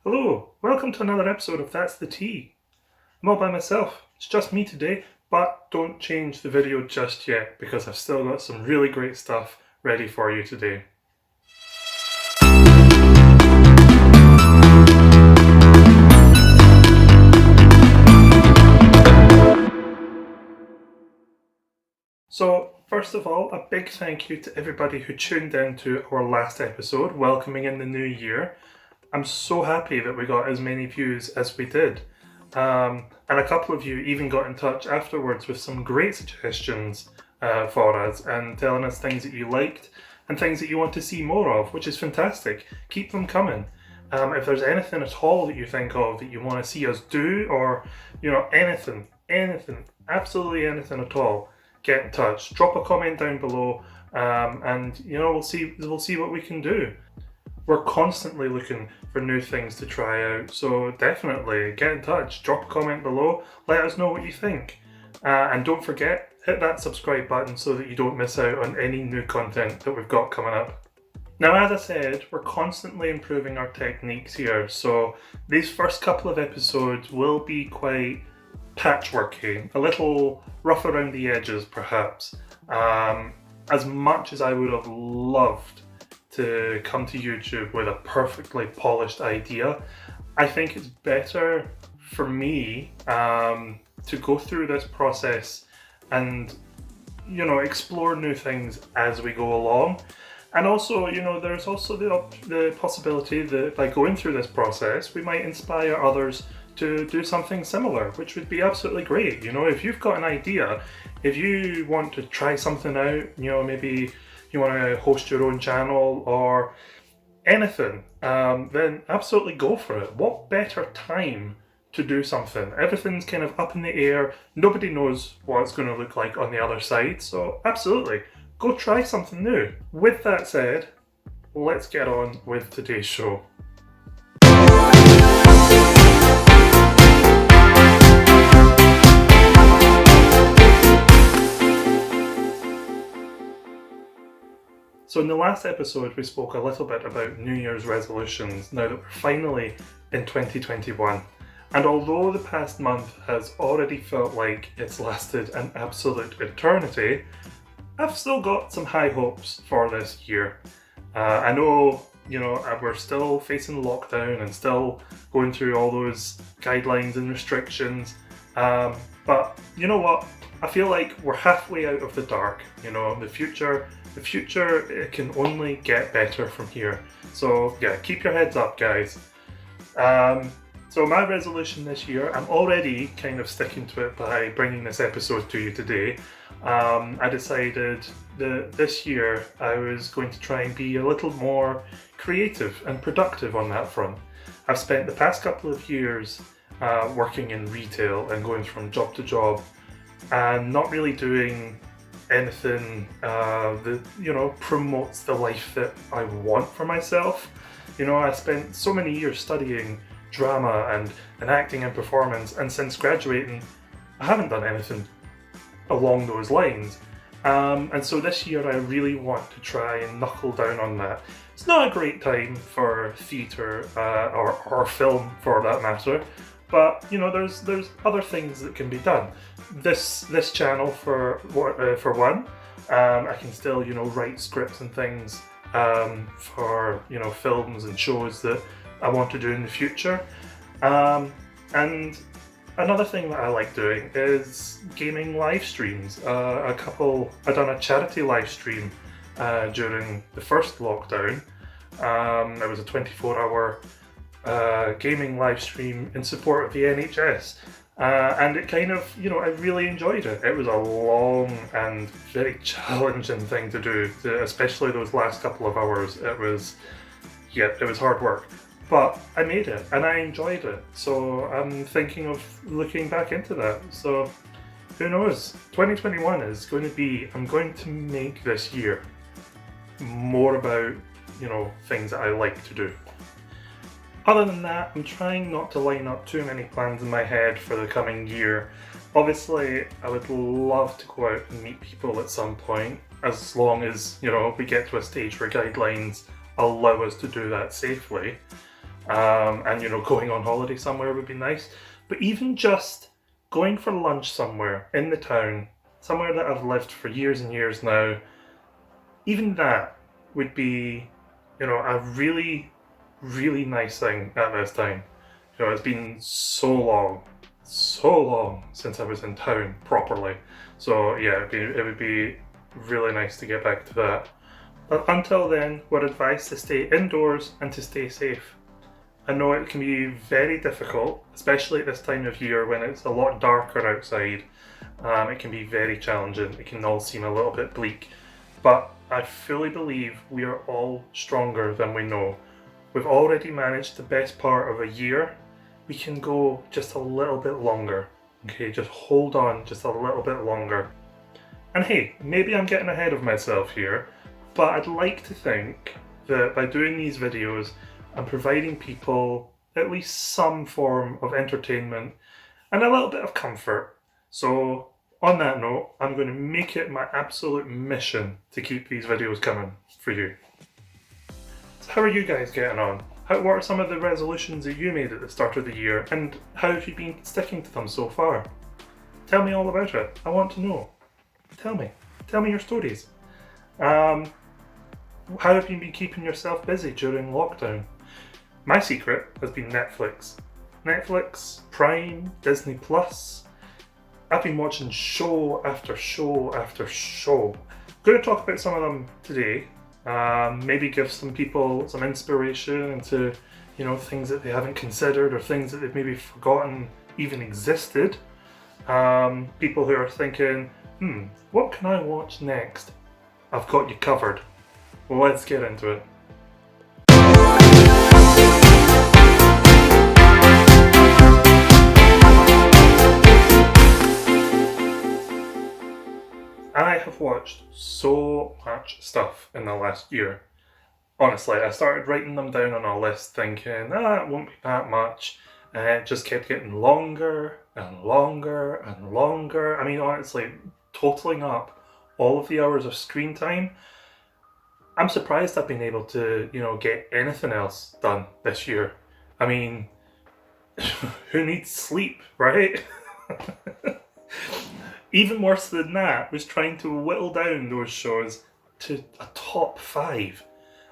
Hello, welcome to another episode of That's the Tea. I'm all by myself, it's just me today, but don't change the video just yet because I've still got some really great stuff ready for you today. So, first of all, a big thank you to everybody who tuned in to our last episode, welcoming in the new year. I'm so happy that we got as many views as we did. And a couple of you even got in touch afterwards with some great suggestions for us and telling us things that you liked and things that you want to see more of, which is fantastic. Keep them coming. If there's anything at all that you think of that you want to see us do, or anything, absolutely anything at all, get in touch. Drop a comment down below, and we'll see what we can do. We're constantly looking for new things to try out, so definitely get in touch, drop a comment below, let us know what you think. And don't forget, hit that subscribe button so that you don't miss out on any new content that we've got coming up. Now, as I said, we're constantly improving our techniques here, so these first couple of episodes will be quite patchworky, a little rough around the edges perhaps. As much as I would have loved to come to YouTube with a perfectly polished idea, I think it's better for me to go through this process and explore new things as we go along. And also, there's also the possibility that by going through this process, we might inspire others to do something similar, which would be absolutely great. If you've got an idea, if you want to try something out, maybe you want to host your own channel or anything, then absolutely go for it. What better time to do something? Everything's kind of up in the air. Nobody knows what it's going to look like on the other side, so absolutely, go try something new. With that said, let's get on with today's show. So in the last episode, we spoke a little bit about New Year's resolutions now that we're finally in 2021. And although the past month has already felt like it's lasted an absolute eternity, I've still got some high hopes for this year. I know, we're still facing lockdown and still going through all those guidelines and restrictions. But you know what? I feel like we're halfway out of the dark. The future, it can only get better from here. So yeah, keep your heads up, guys. So my resolution this year, I'm already kind of sticking to it by bringing this episode to you today. I decided that this year I was going to try and be a little more creative and productive on that front. I've spent the past couple of years working in retail and going from job to job and not really doing anything that promotes the life that I want for myself. I spent so many years studying drama and acting and performance, and since graduating I haven't done anything along those lines, and so this year I really want to try and knuckle down on that. It's not a great time for theatre or film for that matter, but there's other things that can be done. This channel for one, I can still write scripts and things for films and shows that I want to do in the future. And another thing that I like doing is gaming live streams. I've done a charity live stream during the first lockdown. It was a 24-hour gaming live stream in support of the NHS. And it kind of, I really enjoyed it. It was a long and very challenging thing to do, especially those last couple of hours. It was hard work. But I made it and I enjoyed it. So I'm thinking of looking back into that. So who knows? 2021 is going to be, I'm going to make this year more about, things that I like to do. Other than that, I'm trying not to line up too many plans in my head for the coming year. Obviously, I would love to go out and meet people at some point, as long as, we get to a stage where guidelines allow us to do that safely. and going on holiday somewhere would be nice. But even just going for lunch somewhere in the town, somewhere that I've lived for years and years now, even that would be, a really, really nice thing at this time. It's been so long since I was in town properly. So yeah, it would be really nice to get back to that. But until then, we're advised to stay indoors and to stay safe. I know it can be very difficult, especially at this time of year when it's a lot darker outside. It can be very challenging. It can all seem a little bit bleak. But I fully believe we are all stronger than we know. We've already managed the best part of a year. We can go just a little bit longer. Okay, just hold on just a little bit longer. And hey, maybe I'm getting ahead of myself here, but I'd like to think that by doing these videos, I'm providing people at least some form of entertainment and a little bit of comfort. So on that note, I'm going to make it my absolute mission to keep these videos coming for you. So how are you guys getting on? What are some of the resolutions that you made at the start of the year, and how have you been sticking to them so far? Tell me all about it. I want to know. Tell me your stories. How have you been keeping yourself busy during lockdown? My secret has been Netflix. Netflix, Prime, Disney Plus. I've been watching show after show after show. I'm going to talk about some of them today. Maybe give some people some inspiration into, things that they haven't considered or things that they've maybe forgotten even existed. People who are thinking, what can I watch next? I've got you covered. Let's get into it. I have watched so much stuff in the last year. Honestly, I started writing them down on a list thinking, it won't be that much. And it just kept getting longer and longer and longer. I mean, honestly, totaling up all of the hours of screen time, I'm surprised I've been able to, get anything else done this year. I mean, who needs sleep, right? Even worse than that was trying to whittle down those shows to a top 5.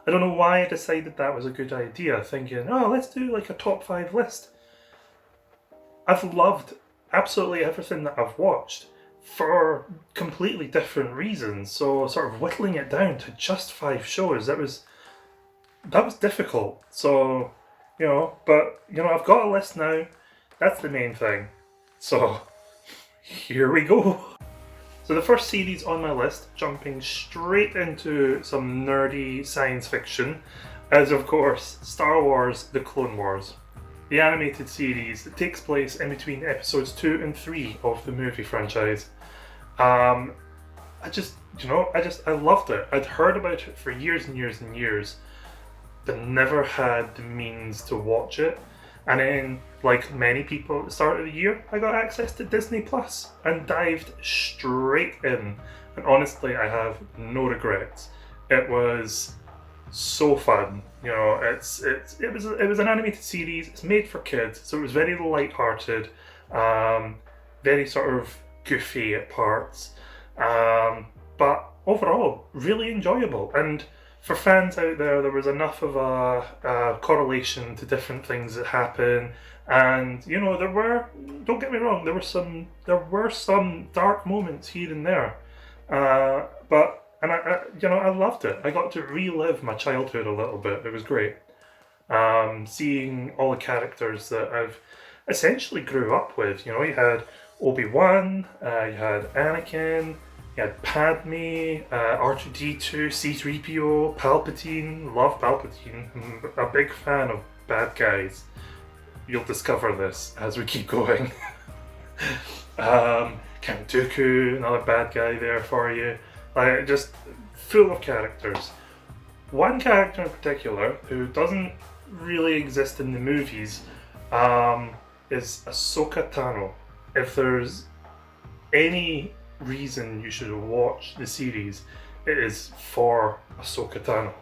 I don't know why I decided that was a good idea, thinking, let's do like a top 5 list. I've loved absolutely everything that I've watched for completely different reasons, so sort of whittling it down to just 5 shows, that was difficult. So, but I've got a list now, that's the main thing. So here we go. So the first series on my list, jumping straight into some nerdy science fiction, is of course Star Wars: The Clone Wars, the animated series that takes place in between episodes 2 and 3 of the movie franchise. I loved it. I'd heard about it for years and years and years, but never had the means to watch it. And then, like many people at the start of the year, I got access to Disney Plus and dived straight in. And honestly, I have no regrets. It was so fun. It was an animated series. It's made for kids, so it was very light-hearted, very sort of goofy at parts, but overall really enjoyable. And for fans out there, there was enough of a correlation to different things that happen, and there were, don't get me wrong, there were some dark moments here and there, but I loved it. I got to relive my childhood a little bit. It was great, seeing all the characters that I've essentially grew up with. You had Obi-Wan, you had Anakin, you had Padme, R2-D2, C-3PO, Palpatine. Love Palpatine. I'm a big fan of bad guys. You'll discover this as we keep going. Count Dooku, another bad guy there for you. Just full of characters. One character in particular who doesn't really exist in the movies is Ahsoka Tano. If there's any reason you should watch the series, it is for Ahsoka Tano.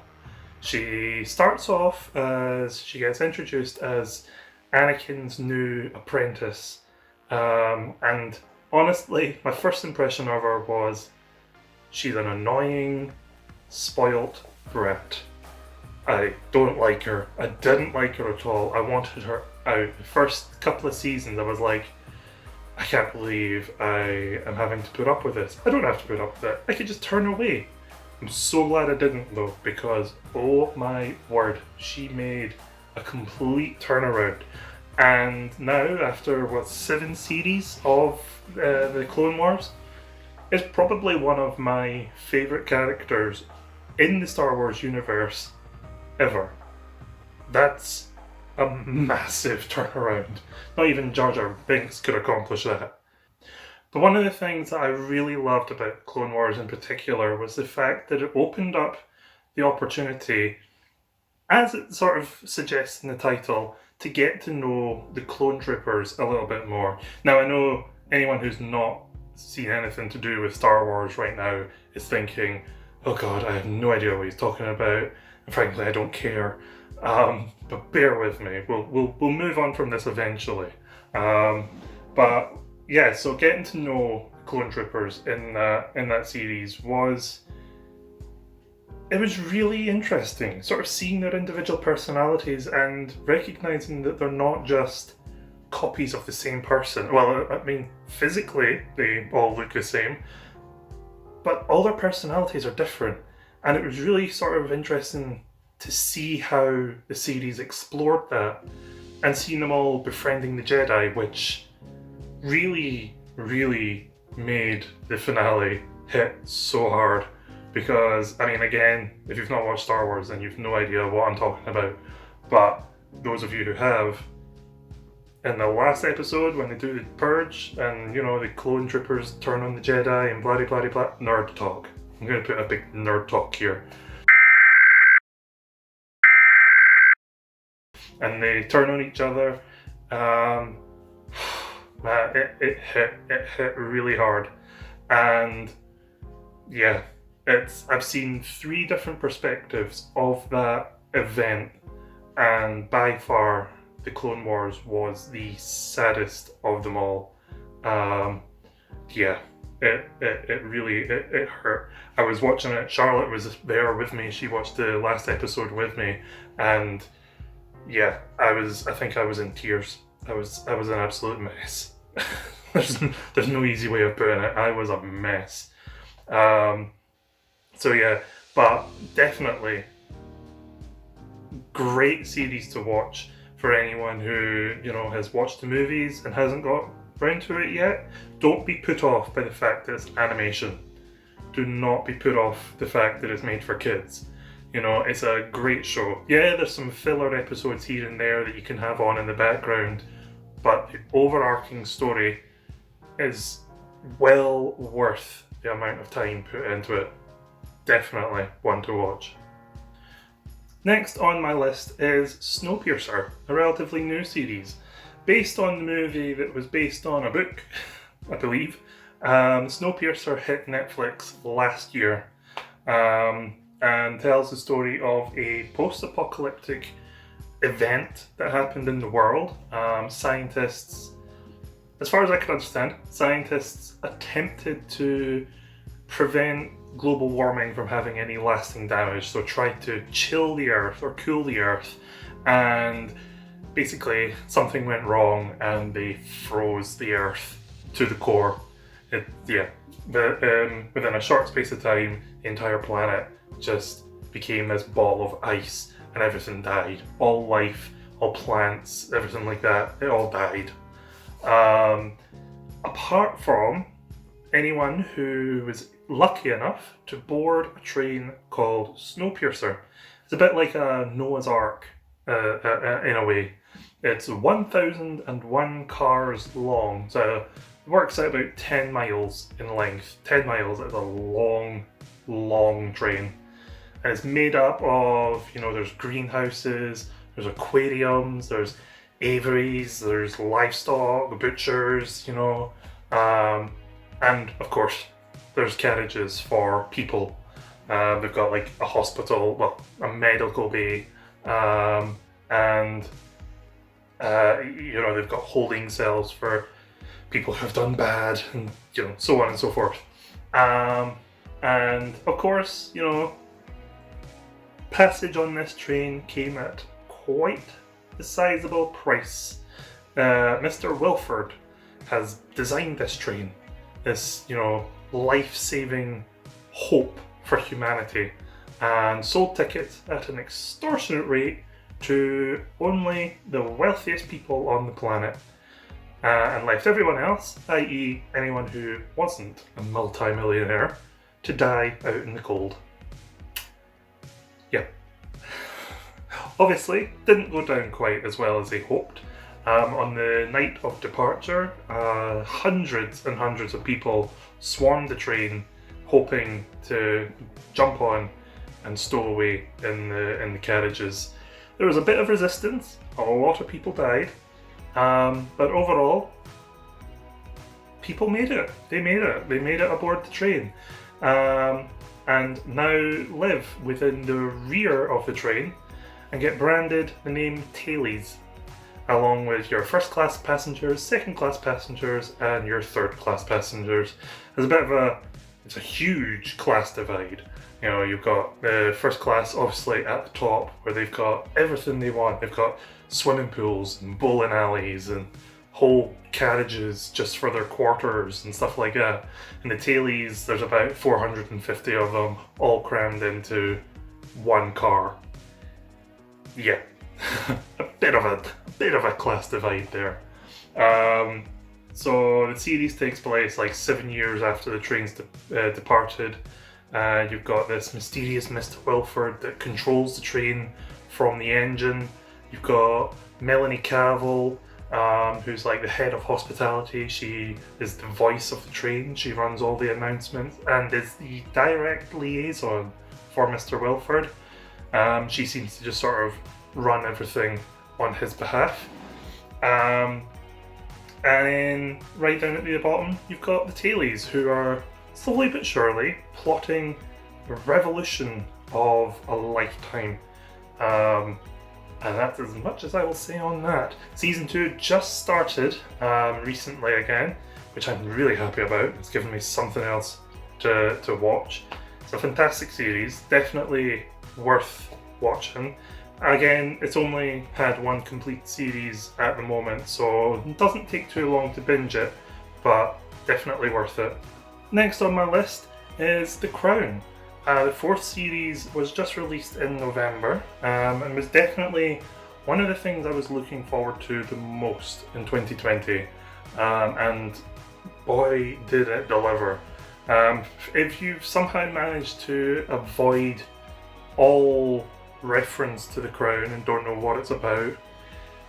She starts off as she gets introduced as Anakin's new apprentice, and honestly, my first impression of her was she's an annoying, spoilt brat. I don't like her. I didn't like her at all. I wanted her out. The first couple of seasons, I was like, I can't believe I am having to put up with this. I don't have to put up with it. I could just turn away. I'm so glad I didn't though, because oh my word, she made a complete turnaround. And now, after 7 series of the Clone Wars, is probably one of my favourite characters in the Star Wars universe ever. That's a massive turnaround. Not even Jar Jar Binks could accomplish that. But one of the things that I really loved about Clone Wars in particular was the fact that it opened up the opportunity, as it sort of suggests in the title, to get to know the clone troopers a little bit more. Now, I know anyone who's not seen anything to do with Star Wars right now is thinking, oh god, I have no idea what he's talking about, and frankly I don't care. But bear with me, we'll move on from this eventually. But yeah, so getting to know clone troopers in that series was really interesting, sort of seeing their individual personalities and recognizing that they're not just copies of the same person. Well, I mean, physically they all look the same, but all their personalities are different, and it was really sort of interesting to see how the series explored that, and seeing them all befriending the Jedi, which really made the finale hit so hard. Because, I mean, again, if you've not watched Star Wars, then you've no idea what I'm talking about. But those of you who have, in the last episode, when they do the purge, and, you know, the clone troopers turn on the Jedi and blah blah blah, nerd talk. I'm going to put a big nerd talk here. And they turn on each other. Man, it hit really hard. And yeah, I've seen 3 different perspectives of that event, and by far the Clone Wars was the saddest of them all. Yeah, it really hurt. I was watching it. Charlotte was there with me. She watched the last episode with me, and yeah, I think I was in tears. I was an absolute mess. There's no easy way of putting it. I was a mess. So yeah, but definitely great series to watch for anyone who, you know, has watched the movies and hasn't got round to it yet. Don't be put off by the fact that it's animation. Do not be put off the fact that it's made for kids. You know, it's a great show. Yeah, there's some filler episodes here and there that you can have on in the background, but the overarching story is well worth the amount of time put into it. Definitely one to watch. Next on my list is Snowpiercer, a relatively new series based on the movie that was based on a book, I believe. Snowpiercer hit Netflix last year, and tells the story of a post-apocalyptic event that happened in the world. Scientists, as far as I can understand, scientists attempted to prevent global warming from having any lasting damage, so tried to chill the earth or cool the earth, and basically something went wrong and they froze the earth to the core. Within a short space of time, the entire planet just became this ball of ice and everything died. All life, all plants, everything like that, it all died. Apart from anyone who was lucky enough to board a train called Snowpiercer. It's a bit like a Noah's Ark in a way. It's 1,001 cars long, so it works out about 10 miles in length. 10 miles is a long train. And it's made up of, you know, there's greenhouses, there's aquariums, there's aviaries, there's livestock, butchers, you know, and of course there's carriages for people. They've got like a hospital, well, a medical bay, and they've got holding cells for people who have done bad, and so on and so forth. And of course, passage on this train came at quite a sizable price. Mr. Wilford has designed this train, this life-saving hope for humanity, and sold tickets at an extortionate rate to only the wealthiest people on the planet, and left everyone else, i.e. anyone who wasn't a multi-millionaire, to die out in the cold. Yeah. Obviously, didn't go down quite as well as they hoped. On the night of departure, hundreds and hundreds of people swarmed the train, hoping to jump on and stow away in the carriages. There was a bit of resistance, a lot of people died, but overall, people made it. They made it aboard the train, and now live within the rear of the train and get branded the name tailies, along with your first class passengers, second class passengers, and your third class passengers. It's a huge class divide. You've got the first class obviously at the top, where they've got everything they want. They've got swimming pools and bowling alleys and whole carriages just for their quarters and stuff like that. And the tailies, there's about 450 of them, all crammed into one car. Yeah, a bit of a class divide there. So the series takes place like 7 years after the train's departed. You've got this mysterious Mr. Wilford that controls the train from the engine. You've got Melanie Cavill, who's like the head of hospitality. She is the voice of the train. She runs all the announcements and is the direct liaison for Mr. Wilford. She seems to just sort of run everything on his behalf. And then right down at the bottom, you've got the tailies, who are slowly but surely plotting the revolution of a lifetime. And that's as much as I will say on that. Season 2 just started recently again, which I'm really happy about. It's given me something else to watch. It's a fantastic series, definitely worth watching. Again, it's only had one complete series at the moment, so it doesn't take too long to binge it, but definitely worth it. Next on my list is The Crown. The 4th series was just released in November, and was definitely one of the things I was looking forward to the most in 2020, and boy did it deliver. If you've somehow managed to avoid all reference to The Crown and don't know what it's about,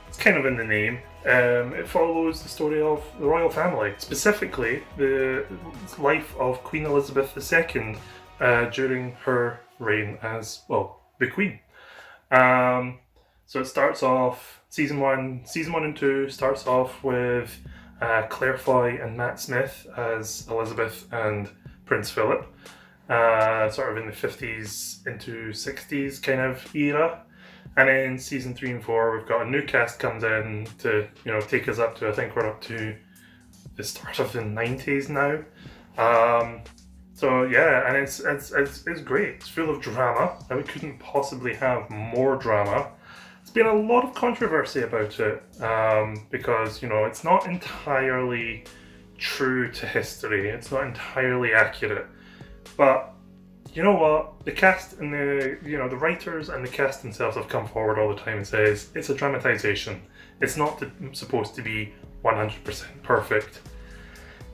it's kind of in the name. It follows the story of the royal family, specifically the life of Queen Elizabeth II during her reign as, well, the Queen. So it starts off, season 1 and 2 starts off with Claire Foy and Matt Smith as Elizabeth and Prince Philip, sort of in the 50s into 60s kind of era. And then season 3 and 4, we've got a new cast comes in to take us up to, I think we're up to the start of the 90s now. So yeah, and it's great. It's full of drama, and we couldn't possibly have more drama. There's been a lot of controversy about it, because it's not entirely true to history. It's not entirely accurate, but you know what? The cast and the writers and the cast themselves have come forward all the time and says it's a dramatization. It's not supposed to be 100% perfect.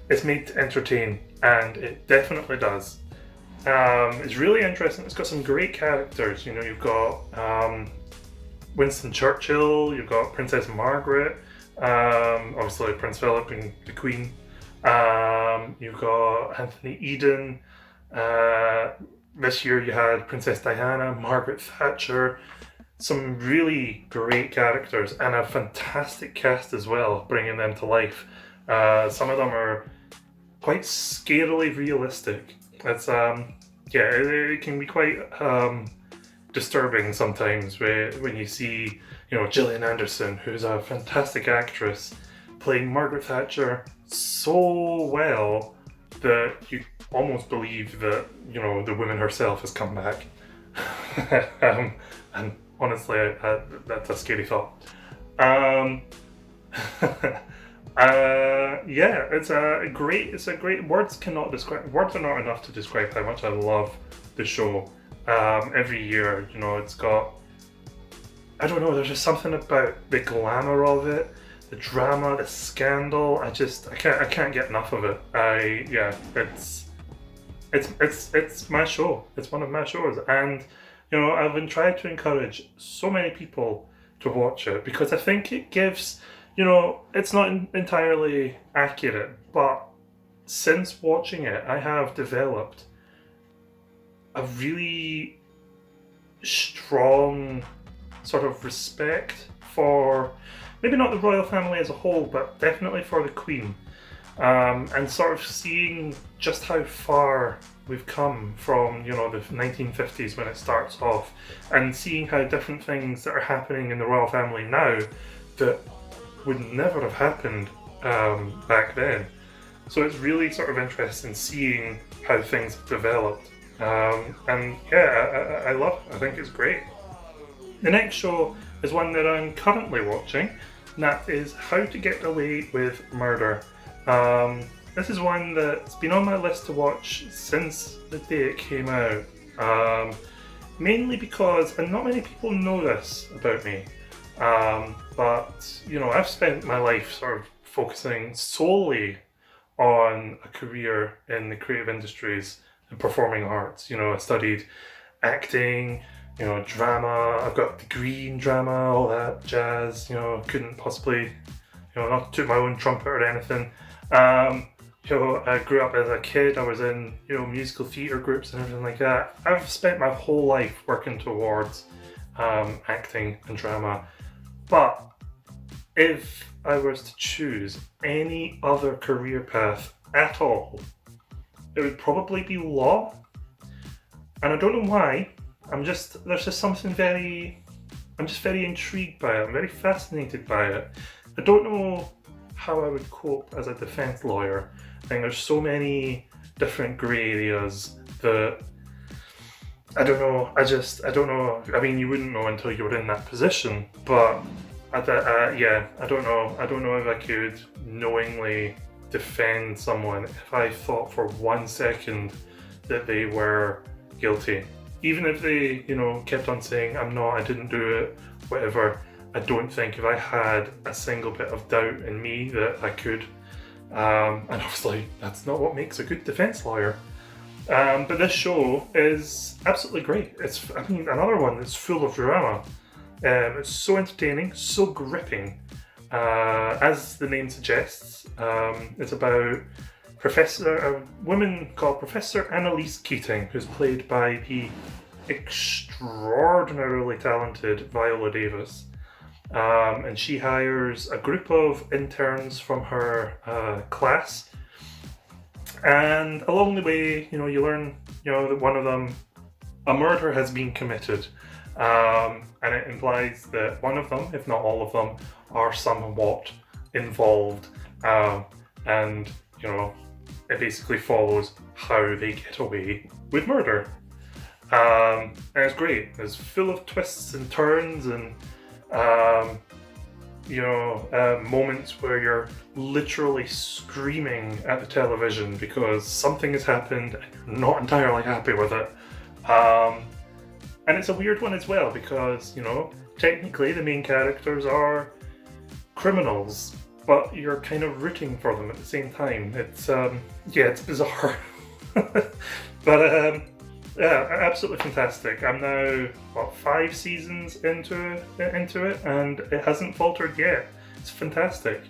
It's made to entertain, and it definitely does. It's really interesting. It's got some great characters. You've got Winston Churchill, you've got Princess Margaret, obviously Prince Philip and the Queen. You've got Anthony Eden. This year you had Princess Diana, Margaret Thatcher. Some really great characters and a fantastic cast as well, bringing them to life. Some of them are quite scarily realistic. It's yeah, it can be quite disturbing sometimes when you see, Gillian Anderson, who's a fantastic actress, playing Margaret Thatcher so well that you almost believe that, the woman herself has come back. And honestly, that's a scary thought. Um, yeah, it's a great. Words are not enough to describe how much I love the show. Every year, it's got, I don't know, there's just something about the glamour of it, the drama, the scandal. I can't get enough of it. It's my show. It's one of my shows, and I've been trying to encourage so many people to watch it because I think it gives, it's not entirely accurate, but since watching it, I have developed a really strong sort of respect for maybe not the royal family as a whole, but definitely for the Queen. And sort of seeing just how far we've come from, the 1950s when it starts off, and seeing how different things that are happening in the royal family now that would never have happened back then. So it's really sort of interesting seeing how things have developed. And yeah, I love it. I think it's great. The next show is one that I'm currently watching, and that is How to Get Away with Murder. This is one that's been on my list to watch since the day it came out. Mainly because, and not many people know this about me, but I've spent my life sort of focusing solely on a career in the creative industries and performing arts. I studied acting, drama. I've got a degree in drama, all that jazz. Couldn't possibly, not toot my own trumpet or anything. I grew up as a kid. I was in, musical theatre groups and everything like that. I've spent my whole life working towards acting and drama. But if I was to choose any other career path at all, it would probably be law. And I don't know why. There's just something I'm just very intrigued by it. I'm very fascinated by it. I don't know how I would cope as a defense lawyer. I think there's so many different grey areas that I don't know. I don't know. I mean, you wouldn't know until you were in that position. But I don't know. I don't know if I could knowingly defend someone if I thought for 1 second that they were guilty. Even if they, kept on saying, I'm not, I didn't do it, whatever. I don't think if I had a single bit of doubt in me that I could. And obviously, that's not what makes a good defense lawyer. But this show is absolutely great. It's, another one that's full of drama. It's so entertaining, so gripping. As the name suggests, it's about a woman called Professor Annalise Keating, who's played by the extraordinarily talented Viola Davis. And she hires a group of interns from her class. And along the way, you learn, that one of them, a murder has been committed. And it implies that one of them, if not all of them, are somewhat involved. And, it basically follows how they get away with murder. And it's great. It's full of twists and turns and, moments where you're literally screaming at the television because something has happened and you're not entirely happy with it. And it's a weird one as well because, technically the main characters are criminals, but you're kind of rooting for them at the same time. It's, it's bizarre. But, absolutely fantastic. I'm now, 5 seasons into it, and it hasn't faltered yet. It's fantastic.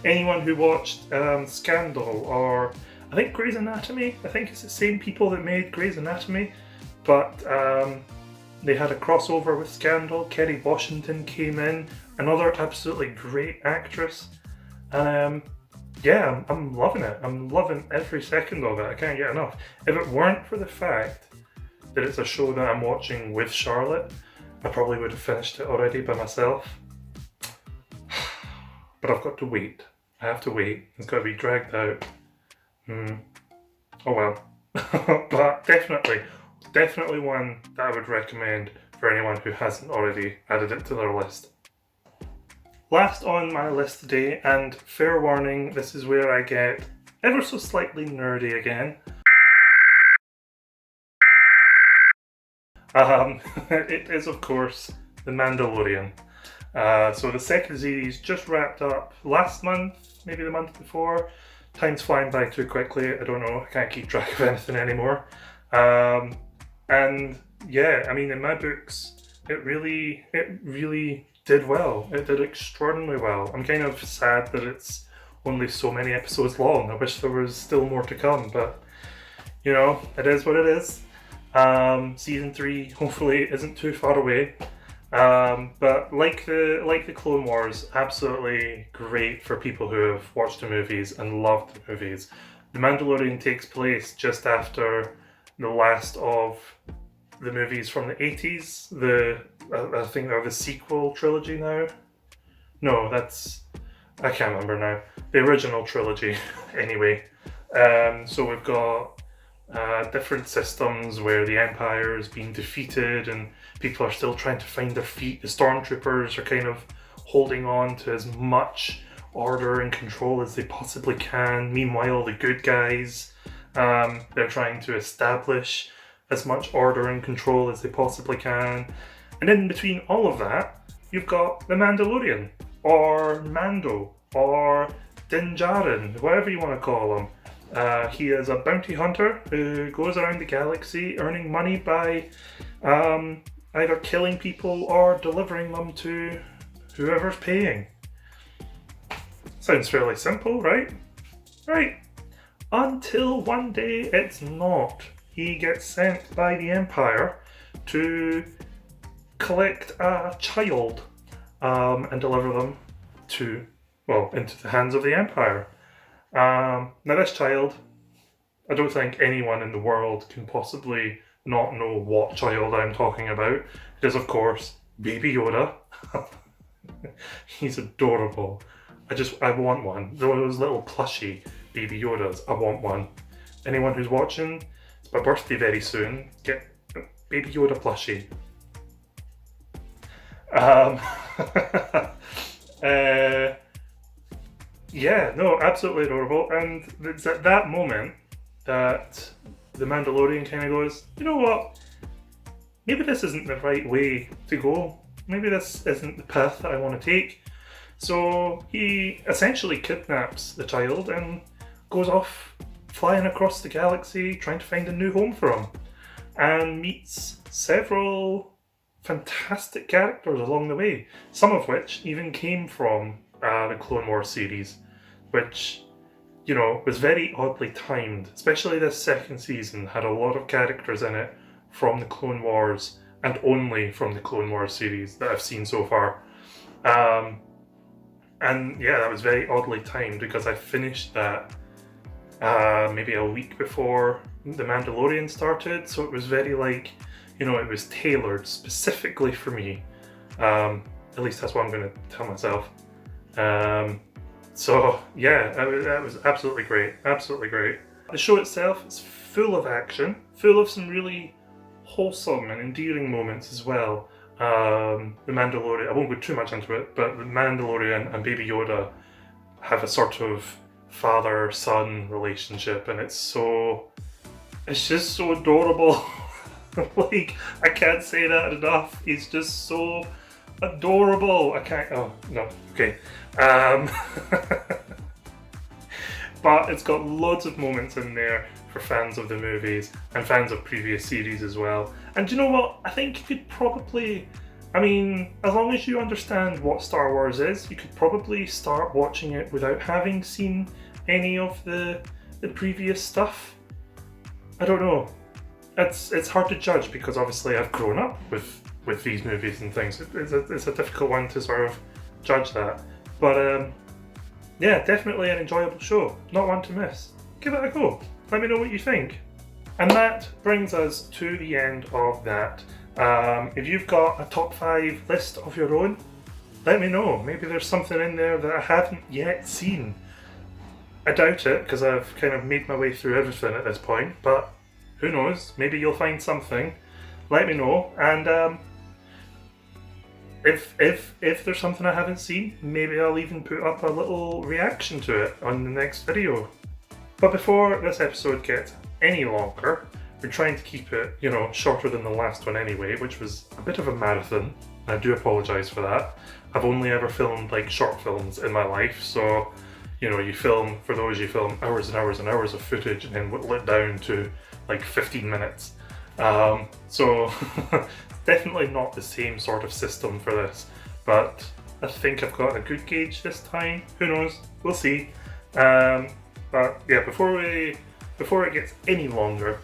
Anyone who watched Scandal or I think Grey's Anatomy, I think it's the same people that made Grey's Anatomy, but they had a crossover with Scandal. Kerry Washington came in, another absolutely great actress. I'm loving it. I'm loving every second of it. I can't get enough. If it weren't for the fact that it's a show that I'm watching with Charlotte, I probably would have finished it already by myself. But I've got to wait. I have to wait. It's got to be dragged out. Oh well. But definitely one that I would recommend for anyone who hasn't already added it to their list. Last on my list today, and fair warning, this is where I get ever so slightly nerdy again. It is, of course, The Mandalorian. So the second series just wrapped up last month, maybe the month before. Time's flying by too quickly, I don't know, I can't keep track of anything anymore. And yeah, I mean, in my books, it really did well. It did extraordinarily well. I'm kind of sad that it's only so many episodes long. I wish there was still more to come, but you know, it is what it is. Season 3 hopefully isn't too far away. But like the Clone Wars, absolutely great for people who have watched the movies and loved the movies. The Mandalorian takes place just after the last of the movies from the 80s. I think they're the sequel trilogy now. No, I can't remember now. The original trilogy, anyway. So we've got different systems where the Empire is being defeated and people are still trying to find their feet. The stormtroopers are kind of holding on to as much order and control as they possibly can. Meanwhile, the good guys, they're trying to establish as much order and control as they possibly can. And in between all of that, you've got the Mandalorian, or Mando, or Din Djarin, whatever you want to call him. He is a bounty hunter who goes around the galaxy earning money by either killing people or delivering them to whoever's paying. Sounds fairly simple, right? Right. Until one day it's not. He gets sent by the Empire to collect a child and deliver them into the hands of the Empire. Now this child, I don't think anyone in the world can possibly not know what child I'm talking about. It is, of course, Baby Yoda. He's adorable. I want one. Those little plushy Baby Yodas, I want one. Anyone who's watching, it's my birthday very soon. Get a Baby Yoda plushie. Yeah, no, absolutely adorable. And it's at that moment that the Mandalorian kind of goes, you know what? Maybe this isn't the right way to go. Maybe this isn't the path that I want to take. So he essentially kidnaps the child and goes off flying across the galaxy trying to find a new home for him. And meets several fantastic characters along the way. Some of which even came from the Clone Wars series, which, you know, was very oddly timed. Especially this second season had a lot of characters in it from the Clone Wars and only from the Clone Wars series that I've seen so far. And yeah, that was very oddly timed because I finished that maybe a week before The Mandalorian started, so it was very like, you know, it was tailored specifically for me. At least that's what I'm going to tell myself. So yeah, that was absolutely great, absolutely great. The show itself is full of action, full of some really wholesome and endearing moments as well. The Mandalorian, I won't go too much into it, but the Mandalorian and Baby Yoda have a sort of father-son relationship, and it's just so adorable. Like, I can't say that enough. He's just so adorable. Oh, no, okay. But it's got loads of moments in there for fans of the movies and fans of previous series as well. And you know what? I think you could probably, I mean, as long as you understand what Star Wars is, you could probably start watching it without having seen any of the previous stuff. I don't know. It's hard to judge because obviously I've grown up with these movies and things. It's a difficult one to sort of judge that. But yeah, definitely an enjoyable show. Not one to miss. Give it a go. Let me know what you think. And that brings us to the end of that. If you've got a top 5 list of your own, let me know. Maybe there's something in there that I haven't yet seen. I doubt it, because I've kind of made my way through everything at this point, but who knows? Maybe you'll find something. Let me know. And if there's something I haven't seen, maybe I'll even put up a little reaction to it on the next video. But before this episode gets any longer, we're trying to keep it, shorter than the last one anyway, which was a bit of a marathon. I do apologise for that. I've only ever filmed like short films in my life, so you film hours and hours and hours of footage and then whittle it down to like 15 minutes. So definitely not the same sort of system for this, but I think I've got a good gauge this time. Who knows? We'll see. But yeah, before it gets any longer,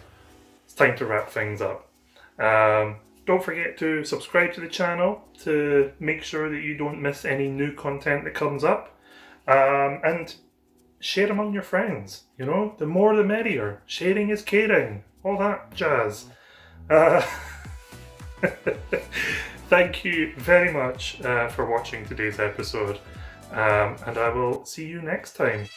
it's time to wrap things up. Don't forget to subscribe to the channel to make sure that you don't miss any new content that comes up. And share among your friends, the more the merrier. Sharing is caring, all that jazz. Thank you very much for watching today's episode, and I will see you next time.